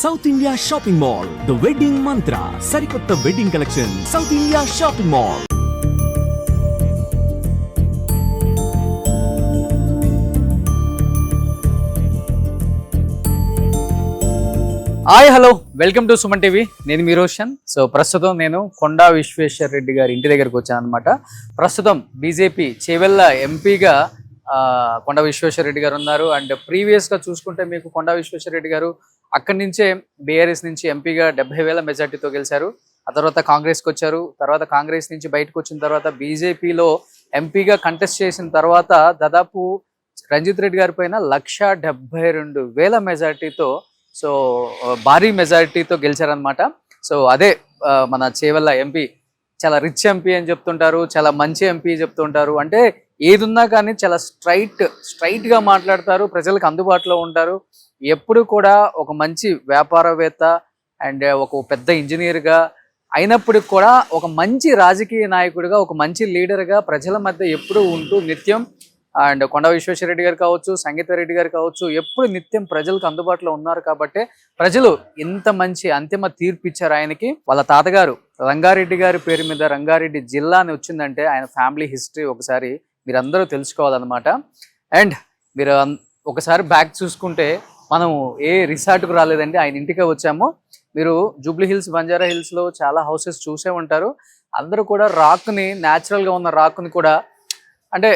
South India shopping mall, the wedding మంత్ర, సరికొత్త wedding collection, south India shopping mall. Hi hello, welcome to Suman TV. నేను మీ Roshan. So ప్రస్తుతం నేను కొండా విశ్వేశ్వర రెడ్డి గారి ఇంటి దగ్గరకు వచ్చాను అనమాట. ప్రస్తుతం బీజేపీ చేవెళ్ళ ఎంపీగా కొండా విశ్వేశ్వర రెడ్డి గారు ఉన్నారు. అండ్ ప్రీవియస్గా చూసుకుంటే మీకు కొండా విశ్వేశ్వర రెడ్డి గారు అక్కడి నుంచే బీఆర్ఎస్ నుంచి ఎంపీగా 70,000 మెజార్టీతో గెలిచారు. ఆ తర్వాత కాంగ్రెస్కి వచ్చారు. తర్వాత కాంగ్రెస్ నుంచి బయటకు వచ్చిన తర్వాత బీజేపీలో ఎంపీగా కంటెస్ట్ చేసిన తర్వాత దాదాపు రంజిత్ రెడ్డి గారి పైన 1,72,000 మెజార్టీతో, సో భారీ మెజారిటీతో గెలిచారనమాట. సో అదే మన చేవెళ్ళ ఎంపీ. చాలా రిచ్ ఎంపీ అని చెప్తుంటారు, చాలా మంచి ఎంపీ చెప్తుంటారు. అంటే ఏది ఉన్నా కానీ చాలా స్ట్రైట్గా మాట్లాడతారు, ప్రజలకు అందుబాటులో ఉంటారు. ఎప్పుడు కూడా ఒక మంచి వ్యాపారవేత్త అండ్ ఒక పెద్ద ఇంజనీర్గా అయినప్పటికి కూడా ఒక మంచి రాజకీయ నాయకుడిగా, ఒక మంచి లీడర్గా ప్రజల మధ్య ఎప్పుడు ఉంటూ నిత్యం, అండ్ కొండా విశ్వేశ్వర రెడ్డి గారు కావచ్చు, సంగీత రెడ్డి గారు కావచ్చు, ఎప్పుడు నిత్యం ప్రజలకు అందుబాటులో ఉన్నారు. కాబట్టి ప్రజలు ఇంత మంచి అంతిమ తీర్పు ఇచ్చారు ఆయనకి. వాళ్ళ తాతగారు రంగారెడ్డి గారి పేరు మీద రంగారెడ్డి జిల్లా అని వచ్చిందంటే ఆయన ఫ్యామిలీ హిస్టరీ ఒకసారి మీరందరూ తెలుసుకోవాలన్నమాట. అండ్ మీరు ఒకసారి బ్యాక్ చూసుకుంటే మనం ఏ రిసార్ట్కు రాలేదండి, ఆయన ఇంటికే వచ్చాము. మీరు జూబ్లీ హిల్స్, బంజారా హిల్స్లో చాలా హౌసెస్ చూసే ఉంటారు. అందరూ కూడా రాక్ని, న్యాచురల్గా ఉన్న రాక్ని కూడా అంటే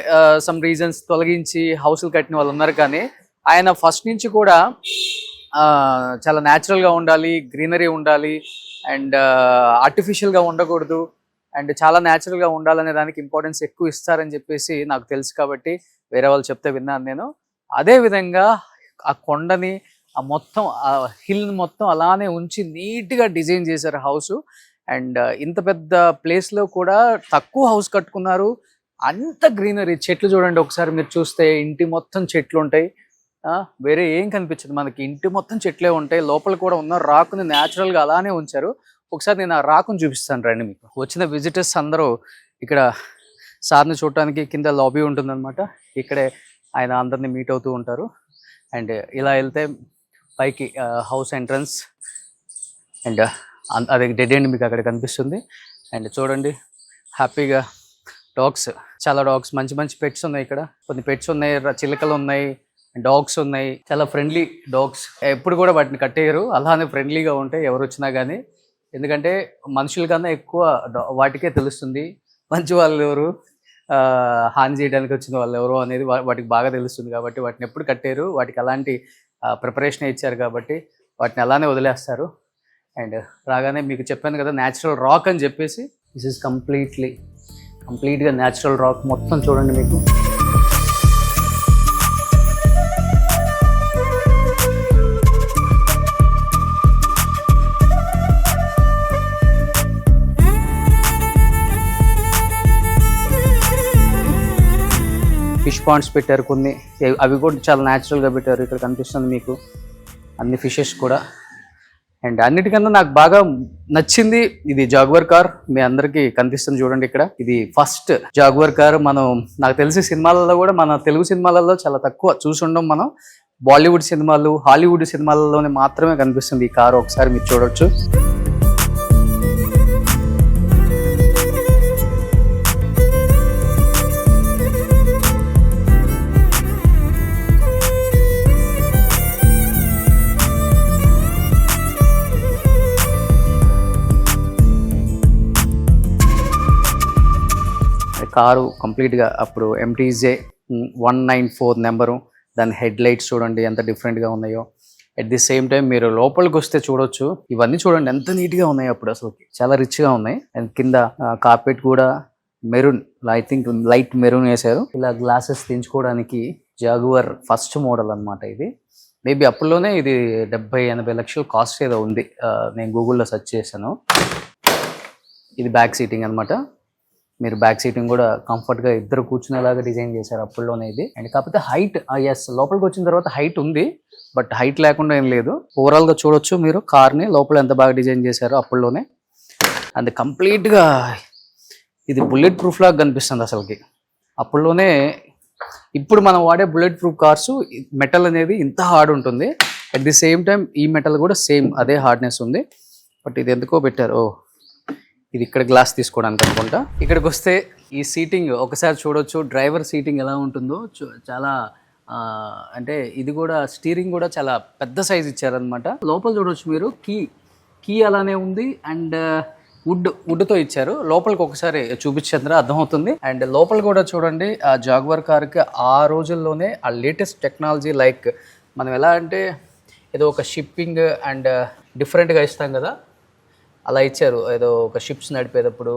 సమ్ రీజన్స్ తొలగించి హౌస్లు కట్టిన వాళ్ళు ఉన్నారు. కానీ ఆయన ఫస్ట్ నుంచి కూడా చాలా న్యాచురల్గా ఉండాలి, గ్రీనరీ ఉండాలి, అండ్ ఆర్టిఫిషియల్గా ఉండకూడదు, అండ్ చాలా న్యాచురల్గా ఉండాలనే దానికి ఇంపార్టెన్స్ ఎక్కువ ఇస్తారని చెప్పేసి నాకు తెలుసు. కాబట్టి వేరే వాళ్ళు చెప్తే విన్నాను నేను. అదేవిధంగా ఆ కొండని, ఆ మొత్తం ఆ హిల్ మొత్తం అలానే ఉంచి నీట్గా డిజైన్ చేశారు హౌస్. అండ్ ఇంత పెద్ద ప్లేస్లో కూడా తక్కువ హౌస్ కట్టుకున్నారు. అంత గ్రీనరీ, చెట్లు చూడండి ఒకసారి మీరు చూస్తే, ఇంటి మొత్తం చెట్లు ఉంటాయి. వేరే ఏం కనిపించదు మనకి, ఇంటి మొత్తం చెట్లే ఉంటాయి. లోపల కూడా ఉన్న రాకుని న్యాచురల్గా అలానే ఉంచారు. ఒకసారి నేను ఆ రాకుని చూపిస్తాను రండి. మీకు వచ్చిన విజిటర్స్ అందరూ ఇక్కడ సార్ని చూడటానికి కింద లాబీ ఉంటుందన్నమాట. ఇక్కడే ఆయన అందరినీ మీట్ అవుతూ ఉంటారు. అండ్ ఇలా వెళ్తే పైకి హౌస్ ఎంట్రన్స్, అండ్ అది డెడ్ ఎండ్ మీకు అక్కడ కనిపిస్తుంది. అండ్ చూడండి హ్యాపీగా డాగ్స్, చాలా డాగ్స్, మంచి మంచి పెట్స్ ఉన్నాయి ఇక్కడ. కొన్ని పెట్స్ ఉన్నాయి, చిలకలు ఉన్నాయి, డాగ్స్ ఉన్నాయి. చాలా ఫ్రెండ్లీ డాగ్స్. ఎప్పుడు కూడా వాటిని కట్టేయరు, అలానే ఫ్రెండ్లీగా ఉంటాయి ఎవరు వచ్చినా కానీ. ఎందుకంటే మనుషుల కన్నా ఎక్కువ వాటికే తెలుస్తుంది మంచి వాళ్ళు ఎవరు, హాని చేయడానికి వచ్చిన వాళ్ళు ఎవరు అనేది వాటికి బాగా తెలుస్తుంది. కాబట్టి వాటిని ఎప్పుడు కట్టేయరు, వాటికి అలాంటి ప్రిపరేషన్ ఇచ్చారు కాబట్టి వాటిని అలానే వదిలేస్తారు. అండ్ రాగానే మీకు చెప్పాను కదా న్యాచురల్ రాక్ అని చెప్పేసి, దిస్ ఈజ్ కంప్లీట్గా న్యాచురల్ రాక్ మొత్తం చూడండి మీకు. ఫిష్ పాండ్స్ పెట్టారు కొన్ని, అవి కూడా చాలా న్యాచురల్గా పెట్టారు. ఇక్కడ కనిపిస్తుంది మీకు అన్ని ఫిషెస్ కూడా. అండ్ అన్నిటికన్నా నాకు బాగా నచ్చింది ఇది జాగ్వర్ కార్. మీ అందరికీ కనిపిస్తుంది చూడండి ఇక్కడ. ఇది ఫస్ట్ జాగ్వర్ కార్. నాకు తెలిసి సినిమాలలో కూడా, మన తెలుగు సినిమాలలో చాలా తక్కువ చూసుండం మనం. బాలీవుడ్ సినిమాలు, హాలీవుడ్ సినిమాలలోనే మాత్రమే కనిపిస్తుంది ఈ కారు. ఒకసారి మీరు చూడొచ్చు. కారు కంప్లీట్గా అప్పుడు MTJ 194 నెంబరు. దాని హెడ్ లైట్స్ చూడండి ఎంత డిఫరెంట్గా ఉన్నాయో. అట్ ది సేమ్ టైం మీరు లోపలికి వస్తే చూడొచ్చు, ఇవన్నీ చూడండి ఎంత నీట్గా ఉన్నాయి. అప్పుడు అసలు చాలా రిచ్గా ఉన్నాయి. అండ్ కింద కార్పెట్ కూడా maroon, I think light maroon వేశారు. ఇలా గ్లాసెస్ తెంచుకోవడానికి జాగువర్ ఫస్ట్ మోడల్ అనమాట ఇది. మేబీ అప్పుడులోనే ఇది 70-80 లక్షలు కాస్ట్ ఏదో ఉంది. నేను గూగుల్లో సెర్చ్ చేశాను. ఇది బ్యాక్ సీటింగ్ అనమాట. మీరు బ్యాక్ సీటింగ్ కూడా కంఫర్ట్గా ఇద్దరు కూర్చునేలాగా డిజైన్ చేశారు అప్పుడులోనే ఇది. అండ్ కాకపోతే హైట్, ఎస్ లోపలికి వచ్చిన తర్వాత హైట్ ఉంది, బట్ హైట్ లేకుండా ఏం లేదు. ఓవరాల్గా చూడొచ్చు మీరు కార్ని లోపల ఎంత బాగా డిజైన్ చేశారో అప్పుడులోనే. అండ్ కంప్లీట్గా ఇది బుల్లెట్ ప్రూఫ్ లాగా కనిపిస్తుంది అసలుకి. అప్పుడులోనే ఇప్పుడు మనం వాడే బుల్లెట్ ప్రూఫ్ కార్స్ మెటల్ అనేది ఇంత హార్డ్ ఉంటుంది. అట్ ది సేమ్ టైం ఈ మెటల్ కూడా సేమ్ అదే హార్డ్నెస్ ఉంది. బట్ ఇది ఎందుకో పెట్టారు. ఇది ఇక్కడ గ్లాస్ తీసుకోవడానికి అనుకుంటా. ఇక్కడికి వస్తే ఈ సీటింగ్ ఒకసారి చూడొచ్చు. డ్రైవర్ సీటింగ్ ఎలా ఉంటుందో చాలా అంటే ఇది కూడా స్టీరింగ్ కూడా చాలా పెద్ద సైజ్ ఇచ్చారనమాట. లోపల చూడొచ్చు మీరు, కీ అలానే ఉంది అండ్ వుడ్తో ఇచ్చారు. లోపలికి ఒకసారి చూపించేందుకు అర్థమవుతుంది. అండ్ లోపల కూడా చూడండి, ఆ జాగ్వార్ కార్కి ఆ రోజుల్లోనే ఆ లేటెస్ట్ టెక్నాలజీ, లైక్ మనం ఎలా అంటే ఏదో ఒక షిప్పింగ్ అండ్ డిఫరెంట్గా ఇస్తాం కదా, అలా ఇచ్చారు. ఏదో ఒక షిప్స్ నడిపేటప్పుడు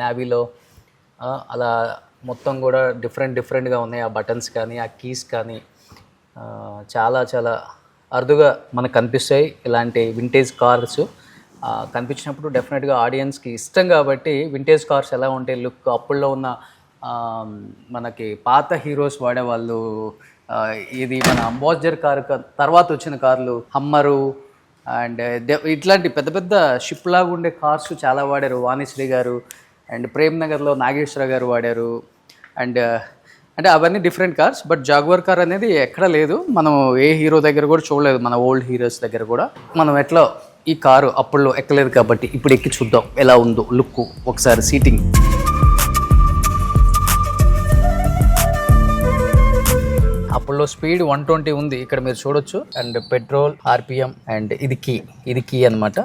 నేవీలో అలా మొత్తం కూడా డిఫరెంట్గా ఉన్నాయి. ఆ బటన్స్ కానీ ఆ కీస్ కానీ చాలా చాలా అరుదుగా మనకు కనిపిస్తాయి. ఇలాంటి వింటేజ్ కార్స్ కనిపించినప్పుడు డెఫినెట్గా ఆడియన్స్కి ఇష్టం. కాబట్టి వింటేజ్ కార్స్ ఎలా ఉంటాయి లుక్, అప్పుల్లో ఉన్న మనకి పాత హీరోస్ వాడేవాళ్ళు, ఇది మన అంబాసిడర్ కార్ తర్వాత వచ్చిన కార్లు, హమ్మరు అండ్ ఇట్లాంటి పెద్ద పెద్ద షిప్ లాగా ఉండే కార్స్ చాలా వాడారు. వాణిశ్రీ గారు అండ్ ప్రేమ్ నగర్లో నాగేశ్వర గారు వాడారు. అండ్ అంటే అవన్నీ different cars. But jaguar car అనేది ఎక్కడ లేదు, మనం ఏ హీరో దగ్గర కూడా చూడలేదు, మన ఓల్డ్ హీరోస్ దగ్గర కూడా. మనం ఎట్లా ఈ కారు అప్పుల్లో ఎక్కలేదు కాబట్టి ఇప్పుడు ఎక్కి చూద్దాం ఎలా ఉందో లుక్ ఒకసారి. సీటింగ్ అప్పుల్లో స్పీడ్ 120 ఉంది, ఇక్కడ మీరు చూడొచ్చు. అండ్ పెట్రోల్, ఆర్పిఎం అండ్ ఇది కీ అనమాట.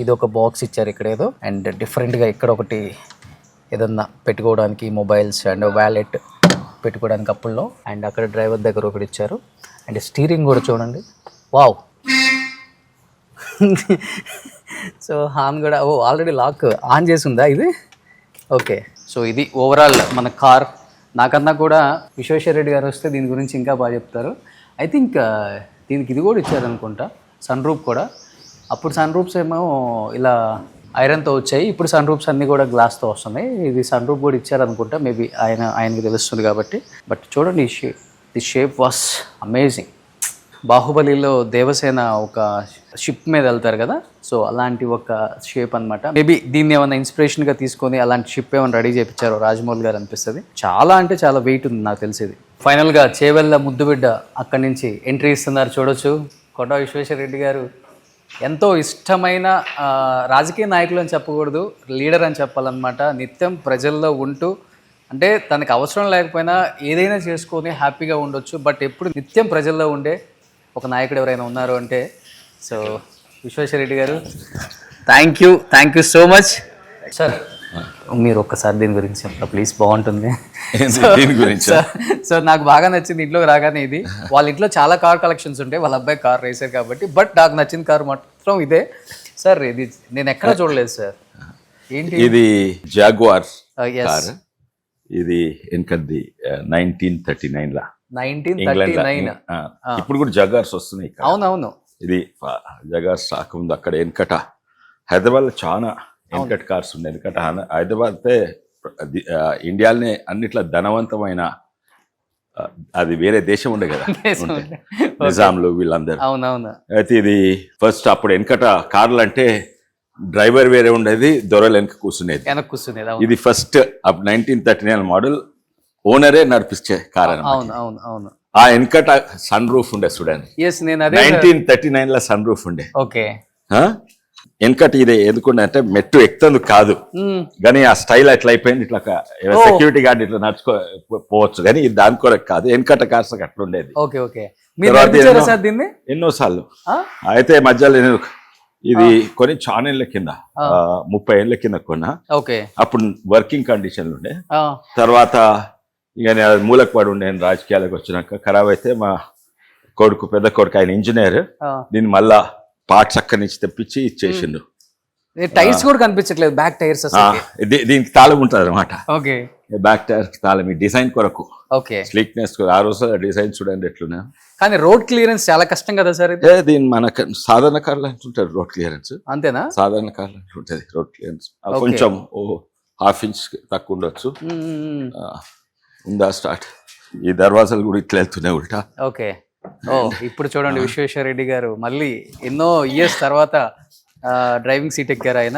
ఇది ఒక బాక్స్ ఇచ్చారు ఇక్కడ ఏదో. అండ్ డిఫరెంట్గా ఇక్కడ ఒకటి ఏదన్నా పెట్టుకోవడానికి మొబైల్స్ అండ్ వ్యాలెట్ పెట్టుకోవడానికి అప్పుల్లో. అండ్ అక్కడ డ్రైవర్ దగ్గర ఒకటి ఇచ్చారు. అండ్ స్టీరింగ్ కూడా చూడండి, వావ్. సో హార్న్ కూడా ఆల్రెడీ లాక్ ఆన్ చేసి ఉందా ఇది? ఓకే. సో ఇది ఓవరాల్ మన కార్. నాకన్నా కూడా విశ్వేశ్వర రెడ్డి గారు వస్తే దీని గురించి ఇంకా బాగా చెప్తారు. ఐ థింక్ దీనికి ఇది కూడా ఇచ్చారనుకుంటా, సన్ రూఫ్ కూడా. అప్పుడు సన్ రూఫ్స్ ఏమో ఇలా ఐరన్తో వచ్చాయి, ఇప్పుడు సన్ రూఫ్స్ అన్నీ కూడా గ్లాస్తో వస్తున్నాయి. ఇది సన్ రూఫ్ కూడా ఇచ్చారనుకుంటా, మేబీ ఆయనకి తెలుస్తుంది కాబట్టి. బట్ చూడండి, ది షేప్ వాస్ అమేజింగ్. బాహుబలిలో దేవసేన ఒక షిప్ మీద వెళ్తారు కదా, సో అలాంటి ఒక షేప్ అనమాట. మేబీ దీన్ని ఏమైనా ఇన్స్పిరేషన్గా తీసుకొని అలాంటి షిప్ ఏమైనా రెడీ చేయించారో రాజమౌళి గారు అనిపిస్తుంది. చాలా అంటే చాలా వెయిట్ ఉంది నాకు తెలిసేది. ఫైనల్గా చేవెళ్ళ ముద్దుబిడ్డ అక్కడి నుంచి ఎంట్రీ ఇస్తున్నారు చూడొచ్చు. కొండా విశ్వేశ్వర రెడ్డి గారు ఎంతో ఇష్టమైన రాజకీయ నాయకులు అని చెప్పకూడదు, లీడర్ అని చెప్పాలన్నమాట. నిత్యం ప్రజల్లో ఉంటూ, అంటే తనకు అవసరం లేకపోయినా ఏదైనా చేసుకొని హ్యాపీగా ఉండొచ్చు, బట్ ఎప్పుడు నిత్యం ప్రజల్లో ఉండే ఒక నాయకుడు ఎవరైనా ఉన్నారు అంటే సో విశ్వేశ్వర రెడ్డి గారు. Thank you so much sir. మీరు ఒక్కసారి దీని గురించి చెప్తా ప్లీజ్, బాగుంటుంది. దీని గురించి సో నాకు బాగా నచ్చింది ఇంట్లోకి రాగానే. ఇది వాళ్ళ ఇంట్లో చాలా కార్ కలెక్షన్స్ ఉంటాయి, వాళ్ళ అబ్బాయి కార్ రేసర్ కాబట్టి. బట్ నాకు నచ్చిన కార్ మాత్రం ఇదే సార్. ఇది నేను ఎక్కడ చూడలేదు సార్. ఏంటి ఇది? Jaguar car. ఇది వెనకది 1939 లా, 1939. ఇప్పుడు కూడా జగార్స్ వస్తున్నాయి. అవునవును. ఇది జగార్స్ రాకముందు అక్కడ వెనకట హైదరాబాద్లో చాలా వెనకట కార్స్ ఉన్నాయి. ఎందుకంటే హైదరాబాద్ ఇండియాలోనే అన్నిట్లో ధనవంతమైన, అది వేరే దేశం ఉండే కదా నిజాంలు వీళ్ళందరూ. అవునవును. అయితే ఇది ఫస్ట్ అప్పుడు వెనకట కార్లు అంటే డ్రైవర్ వేరే ఉండేది, దొరలు వెనక కూర్చునేది. ఇది ఫస్ట్ అప్పుడు 1939 మోడల్, ఓనరే నడిపించే కార్ అన్నమాట. ఆ వెనకట సన్ రూఫ్ ఉండే చూడండి. 1939 లో సన్ రూఫ్ ఉండే. ఓకే. వెనకట ఇది ఎందుకుండే అంటే మెట్టు ఎక్కుతుంది కాదు, కానీ ఆ స్టైల్ అట్లా అయిపోయింది. ఇట్లా సెక్యూరిటీ గార్డ్ ఇట్లా నడుచుకోవచ్చు, కానీ ఇది దాని కొరకు కాదు. వెనకట కార్స్ అట్లా ఉండేది. ఎన్నోసార్లు. అయితే మధ్యలో నేను ఇది కొన్ని చాలా ఏళ్ళ కింద, 30 ఏళ్ళ కింద కొన్నా. అప్పుడు వర్కింగ్ కండిషన్లు ఉండే. తర్వాత ఇక నేను మూలకు పడి ఉండే రాజకీయాలకు వచ్చినాక. ఖరాబ్ అయితే మా కొడుకు, పెద్ద కొడుకు, ఆయన ఇంజనీర్, దీన్ని మళ్ళా పార్ట్స్ అక్కడి నుంచి తెప్పించి ఇచ్చేసిండు. టైర్స్ కూడా కనిపించట్లేదు, బ్యాక్ టైర్స్. దీనికి తాళం ఉంటుంది అనమాట. ఓకే. బ్యాక్ టైర్ తాళం ఈ డిజైన్ కొరకు. ఓకే. స్లీక్నెస్ ఆ రోజు డిజైన్ చూడండి ఎట్లున్నా. కానీ రోడ్ క్లియరెన్స్ చాలా కష్టం కదా సార్. దీని మన సాధారణ కార్లు అంటుంటారు రోడ్ క్లియరెన్స్. అంతేనా? సాధారణ కార్లు అంటుంటది రోడ్ క్లియరెన్స్. కొంచెం 1/2 ఇంచ్ తక్కువ ఉండొచ్చు. ఉందా స్టార్ట్? ఈ దర్వాజాలు కూడా ఇట్లా వెళ్తున్నాయి ఉల్టా. ఓకే. ఇప్పుడు చూడండి విశ్వేశ్వర రెడ్డి గారు మళ్ళీ ఎన్నో ఇయర్స్ తర్వాత డ్రైవింగ్ సీట్ ఎక్కారు ఆయన.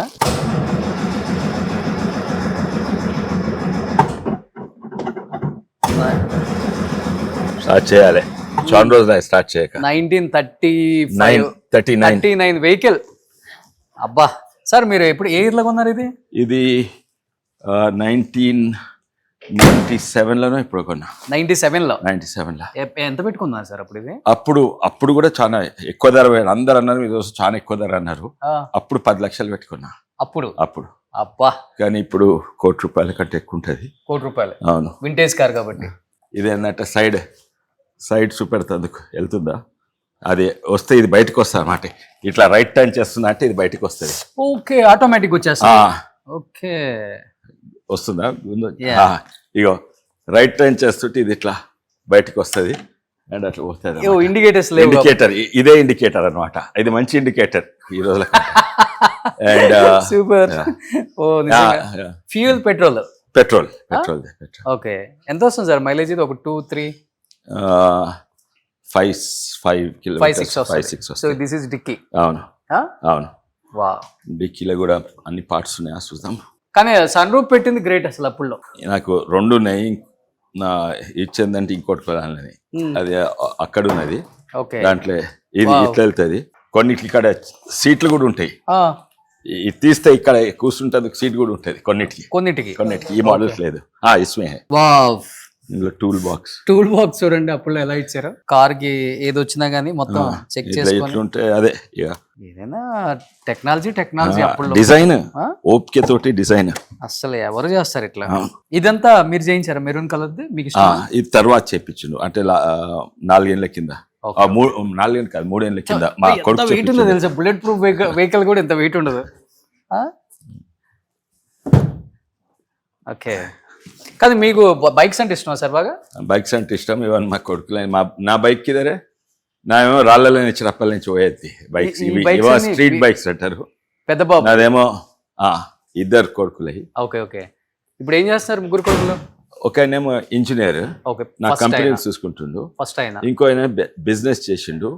స్టార్ట్ చేయాలి. చాలా రోజులు స్టార్ట్ చేయక 1935 39 39 వెహికల్. అబ్బా సార్ మీరు ఎప్పుడు ఏ ఇయర్లో కొన్నారు ఇది? ఇది 1997లోనో ఇప్పుడు కొన్నా. 97లో. 97లో ఎంత పెట్టుకున్నారు సార్ అప్పుడు ఇది? అప్పుడు కూడా చాలా ఎక్కువ ధర అందరు అన్నారు మీ దోస్తు చాలా ఎక్కువ ధర అన్నారు. అప్పుడు 10 లక్షలు పెట్టుకున్నా అప్పుడు. అబ్బా కానీ ఇప్పుడు ₹1,00,00,000 కంటే ఎక్కువ ఉంటుంది. ₹1,00,00,000. అవును, వింటేజ్ కార్ కాబట్టి. ఇదేంటంటే సైడ్ చూపెడుతుందుకు వెళ్తుందా, అది వస్తే ఇది బయటకు వస్తుంది అన్నమాట. ఇట్లా రైట్ టర్న్ చేస్తున్నా అంటే ఇది బయటకు వస్తుంది. ఓకే, ఆటోమేటిక్ వచ్చేస్తా. ఓకే, వస్తుందా? ఇగో రైట్ టర్న్ చేస్తుంటే ఇది ఇట్లా బయటకు వస్తుంది అండ్ అట్లా వస్తుంది. ఇండికేటర్ ఇదే ఇండికేటర్ అన్నమాట. ఇది మంచి ఇండికేటర్ ఈ రోజుల. And super. Fuel petrol. Okay, ఎంత వస్తుంది సార్ మైలేజ్? ఇది ఒక 2-3 5 kilometers. So this is dicky. అవును. వా, డిక్కీలో కూడా అన్ని పార్ట్స్ ఉన్నాయి, చూద్దాం. కానీ సన్ రూఫ్ పెట్టింది గ్రేట్ అసలు. అప్పుడులో నాకు 2 ఉన్నాయి. నా ఇచ్చిందంటే ఇంకోటి కొనాలని, అది అక్కడ ఉన్నది. దాంట్లో ఇది ఇట్లా వెళ్తుంది. కొన్నిటికి ఇక్కడ సీట్లు కూడా ఉంటాయి. ఇది తీస్తే ఇక్కడ కూర్చుంటుంది సీట్ కూడా ఉంటుంది కొన్నిటికి. ఈ మోడల్స్ లేదు. ఇస్మే టూల్ బాక్స్ చూడండి అప్పుడు ఎలా ఇచ్చారు. కార్ కి ఏది వచ్చినా గానీ మొత్తం చెక్ చేసుకుంటే అదే ఏదైనా టెక్నాలజీ అప్పుడు డిజైన్ ఓపిక తోటి డిజైన్ అసలు ఎవరు చేస్తారు ఇట్లా. ఇదంతా మీరు చేయించారా మెరూన్ కలర్? మీకు ఇది తర్వాత చేయించు అంటే 4 ఏళ్ళ కింద. 4 ఏళ్ళు కాదు, 3 ఏళ్ళ కింద. మా కొడుకు వెయిట్ ఉండదు తెలుసా, బుల్లెట్ ప్రూఫ్ వెహికల్ కూడా ఇంత వెయిట్ ఉండదు. ఓకే, కానీ మీకు బైక్స్ అంటే ఇష్టమా సార్? బాగా బైక్స్ అంటే ఇష్టం. ఇవన్నీ మా కొడుకులే. నా బైక్ కిదరే నామేమో రాళ్ళలో నుంచి రప్పల నుంచి పోయేది బైక్స్. స్ట్రీట్ బైక్స్ అంటారు. పెద్ద బాబు నాదేమో 2 కొడుకులే. ఓకే, ఇప్పుడు ఏం చేస్తారు ముగ్గురు కొడుకులు? ఒక ఆయనేమో ఇంజనీర్, నా కంపెనీ చూసుకుంటుండు. ఇంకో ఆయన బిజినెస్ చేసిండు.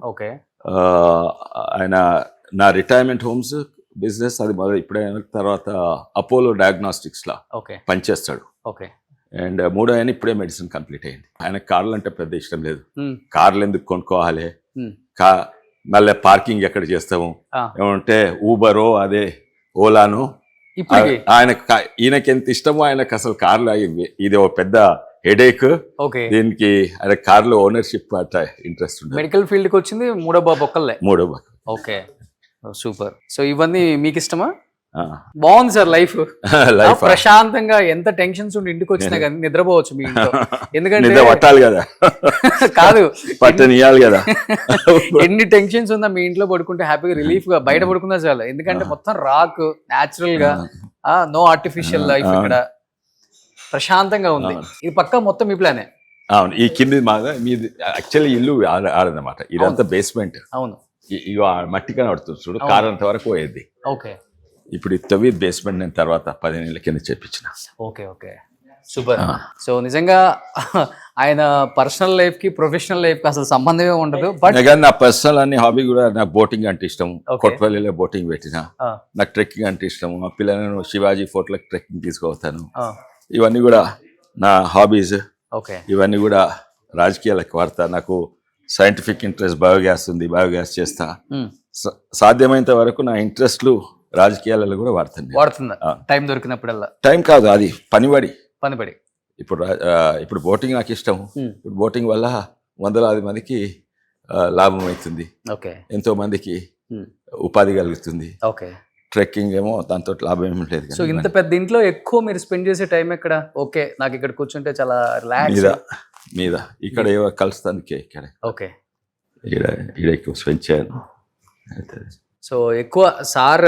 ఆయన నా రిటైర్మెంట్ హోమ్స్ బిజినెస్ అది మొదలు ఇప్పుడైనా తర్వాత అపోలో డయాగ్నోస్టిక్స్ లా పనిచేస్తాడు. అండ్ 3వ ఆయన ఇప్పుడే మెడిసిన్ కంప్లీట్ అయింది. ఆయన కార్లు అంటే పెద్ద ఇష్టం లేదు. కార్లు ఎందుకు కొనుక్కోవాలి, మళ్ళీ పార్కింగ్ ఎక్కడ చేస్తాము, ఏమంటే ఊబరో అదే ఓలాను. ఈయనకి ఎంత ఇష్టమో ఆయనకు అసలు కార్లు ఇది ఒక పెద్ద హెడేక్. దీనికి ఆయన కార్లో ఓనర్షిప్ అట్లా ఇంట్రెస్ట్ ఉంది. మెడికల్ ఫీల్డ్ కి వచ్చింది 3వ బాబు ఒక్కళ్ళే. Okay, super. సో ఇవన్నీ మీకు ఇష్టమా? బాగుంది సార్ లైఫ్. ప్రశాంతంగా ఎంత టెన్షన్స్ ఉండి ఇంటికి వచ్చినా కానీ నిద్రపోవచ్చు మీ ఇంట్లో. ఎందుకంటే పట్టాలి కదా, కాదు పట్టనియాలి కదా. ఎన్ని టెన్షన్స్ ఉందా మీ ఇంట్లో పడుకుంటే హ్యాపీగా రిలీఫ్ గా బయట పడుకున్నా చాలు. ఎందుకంటే మొత్తం రాక్ న్యాచురల్ గా, నో ఆర్టిఫిషియల్ లైఫ్. ఇక్కడ ప్రశాంతంగా ఉంది. ఇది పక్కా మొత్తం మీ ప్లానే. అవును, ఈ కింది మీది యాక్చువల్లీ ఇల్లు ఆడదన్నమాట. ఇదంతా బేస్మెంట్. అవును, ఇక మట్టి కనబడుతుంది చూడు, కార్ అంత వరకు పోయేది. ఓకే, ఇప్పుడు ఇత్తవి బేస్మెంట్ నేను తర్వాత 15 ఏళ్ళ కింద చేపించిన. Okay, super. సో నిజంగా ఆయన పర్సనల్ లైఫ్ కి ప్రొఫెషనల్ లైఫ్ కి అసలు సంబంధమే ఉండదు. బట్ నా పర్సనల్ అన్ని హాబీ కూడా, నాకు బోటింగ్ అంటే ఇష్టం. కొట్పల్లిలో బోటింగ్ పెట్టిన. నాకు ట్రెక్కింగ్ అంటే ఇష్టం. మా పిల్లలను శివాజీ ఫోర్ట్లకు ట్రెక్కింగ్ తీసుకుపోతాను. ఇవన్నీ కూడా నా హాబీస్. ఇవన్నీ కూడా రాజకీయాలకు వాడతా. నాకు సైంటిఫిక్ ఇంట్రెస్ట్, బయోగ్యాస్ ఉంది, బయోగ్యాస్ చేస్తా. సాధ్యమైనంత వరకు నా ఇంట్రెస్ట్లు రాజకీయాలలో కూడా వాడుతుందా టైం దొరికినప్పుడల్లా? టైం కాదు, అది పనిబడి. ఇప్పుడు బోటింగ్ నాకు ఇష్టం. ఇప్పుడు బోటింగ్ వల్ల 100,000 మందికి లాభం అవుతుంది, ఎంతో మందికి ఉపాధి కలుగుతుంది. ట్రెక్కింగ్ ఏమో దాంతో లాభం ఏమి లేదు. సో ఇంత పెద్ద ఇంట్లో ఎక్కువ మీరు స్పెండ్ చేసే టైం ఎక్కడ? ఓకే, నాకు ఇక్కడ కూర్చుంటే చాలా రిలాక్స్ మీద ఇక్కడ ఏవో కలుస్తానికి ఇక్కడ ఎక్కువ స్పెండ్ చేయను. సో ఎక్కువ సార్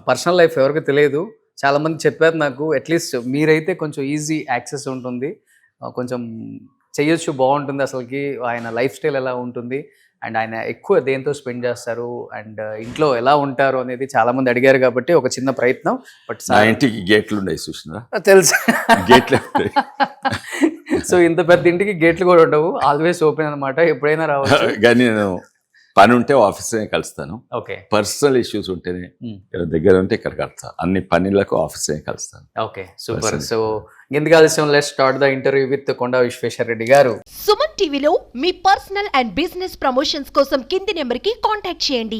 పర్సనల్ లైఫ్ ఎవరికి తెలియదు. చాలా మంది చెప్పారు నాకు. అట్లీస్ట్ మీరైతే కొంచెం ఈజీ యాక్సెస్ ఉంటుంది, కొంచెం చెయ్యొచ్చు, బాగుంటుంది. అసలుకి ఆయన లైఫ్ స్టైల్ ఎలా ఉంటుంది అండ్ ఆయన ఎక్కువ దేంతో స్పెండ్ చేస్తారు అండ్ ఇంట్లో ఎలా ఉంటారు అనేది చాలా మంది అడిగారు కాబట్టి ఒక చిన్న ప్రయత్నం. బట్ ఇంటికి గేట్లు ఉన్నాయి చూసినా, తెలుసు గేట్లు. సో ఇంత పెద్ద ఇంటికి గేట్లు కూడా ఉండవు, ఆల్వేస్ ఓపెన్ అనమాట, ఎప్పుడైనా రావచ్చు. కానీ నేను పని ఉంటే ఆఫీస్లోనే కలుస్తాను, ఓకే పర్సనల్ ఇష్యూస్ ఉంటేనే దగ్గర ఉంటే ఇక్కడ కలుస్తాను, అన్ని పనులకు ఆఫీస్లోనే కలుస్తాను. Okay super. సో ఎందుకు ఆలస్యం, let's start the interview with Konda Vishweshwar Reddy గారు. సుమన్ టీవీలో మీ పర్సనల్ అండ్ బిజినెస్ ప్రమోషన్స్ కోసం కింది నెంబర్కి కాంటాక్ట్ చేయండి.